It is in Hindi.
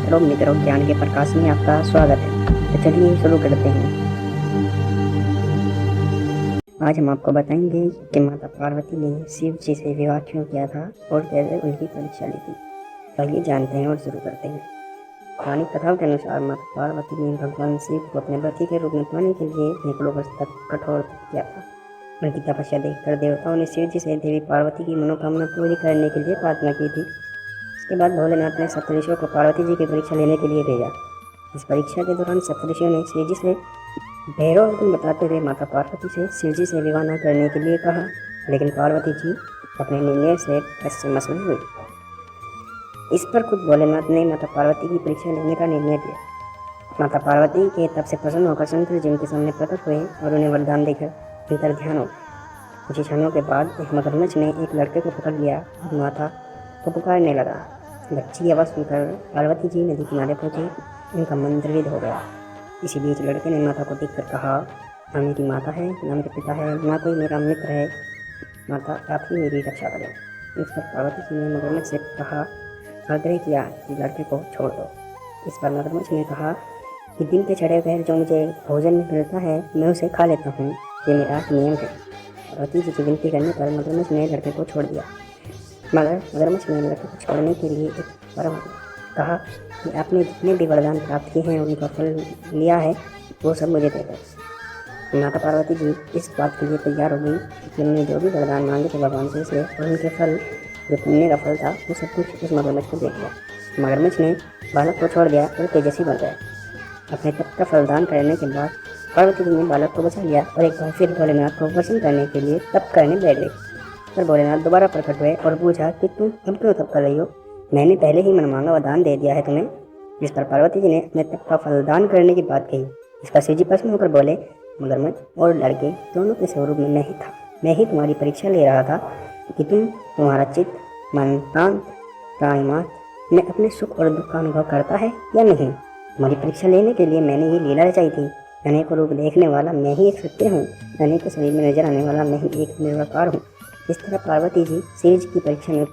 हेलो मित्रों, ज्ञान के प्रकाश में आपका स्वागत है। तो चलिए शुरू करते हैं। आज हम आपको बताएंगे कि माता पार्वती ने शिव जी से विवाह क्यों किया था और कैसे उनकी परीक्षा ली थी। आइए जानते हैं और शुरू करते हैं। पुरानी कथाओं के अनुसार माता पार्वती ने भगवान शिव को अपने पति के रूप में पाने के लिए सैकड़ों वर्ष तक कठोर तप किया था। उनकी तपस्या देखकर देवताओं ने शिव जी से देवी पार्वती की मनोकामना पूरी करने के लिए प्रार्थना की थी। इसके बाद भोलेनाथ ने सप्तऋषियों को पार्वती जी की परीक्षा लेने के लिए भेजा। इस परीक्षा के दौरान सप्तऋषियों ने शिव जी से भैरव अवगुण बताते हुए माता पार्वती से शिव जी से विवाह न करने के लिए कहा, लेकिन पार्वती जी अपने निर्णय से पश्चिम हुई। इस पर खुद भोलेनाथ ने माता पार्वती की परीक्षा लेने का निर्णय लिया। माता पार्वती के तब से प्रसन्न होकर शंकर जी उनके सामने प्रकट हुए और उन्हें वरदान देकर अंतर ध्यान हो। कुछ क्षणों के बाद एक मगरमच्छ ने एक लड़के को पकड़ लिया और माता को पुकारने लगा। बच्ची की आवाज़ सुनकर पार्वती जी नदी किनारे पहुंचे। उनका मन द्रवित हो गया। इसी बीच लड़के ने माता को देखकर कहा, ना मेरी माता है, ना मेरे पिता है, ना कोई मेरा मित्र है। माता, आप ही मेरी रक्षा करें। इस पर पार्वती जी ने मगरमच्छ से कहा, आग्रह किया कि लड़के को छोड़ दो। इस पर मगरमच्छ ने कहा कि दिन के चढ़े हुए जो मुझे भोजन मिलता है मैं उसे खा लेता हूँ, ये मेरा नियम है। पार्वती जी की विनती करने पर मगरमच्छ ने लड़के को छोड़ दिया। मगर मगरमच्छ ने लड़के को छोड़ने के लिए एक वरम कहा कि आपने जितने भी वरदान प्राप्त किए हैं उनका फल लिया है, वो सब मुझे दे दो। माता पार्वती जी इस बात के लिए तैयार हो गई कि उन्होंने जो भी वरदान मांगे थे भगवान शिव से और उनके फल, जो पुण्य का फल था, वो सब कुछ उस मगरमच्छ को दे दिया। मगरमच्छ ने बालक को छोड़ दिया और तेजस्वी बन गया। अपने तप का फलदान करने के बाद पार्वती जी ने बालक को बचा लिया और एक बार फिर भोलेनाथ को प्रसन्न करने के लिए तप करने बैठ गई। पर भोलेनाथ दोबारा प्रकट हुए और पूछा कि तुम अब क्यों तप कर रही हो? मैंने पहले ही मनमांगा वरदान दे दिया है तुम्हें। जिस पर पार्वती जी ने अपने तप का फलदान करने की बात कही। इस पर शिव जी प्रसन्न होकर बोले, मगरमच्छ और लड़के दोनों के स्वरूप में मैं ही था। मैं ही तुम्हारी परीक्षा ले रहा था कि तुम्हारा चित्त, मन, प्राण, प्राणिमात्र में अपने सुख और दुख का अनुभव करता है या नहीं। तुम्हारी परीक्षा लेने के लिए मैंने ये लीला रचाई थी। अनेकों रूप देखने वाला मैं ही एक सत्य हूँ, अनेकों शरीर में नजर आने वाला मैं ही एक निराकार हूँ। इस तरह पार्वती जी शिव जी की परीक्षा में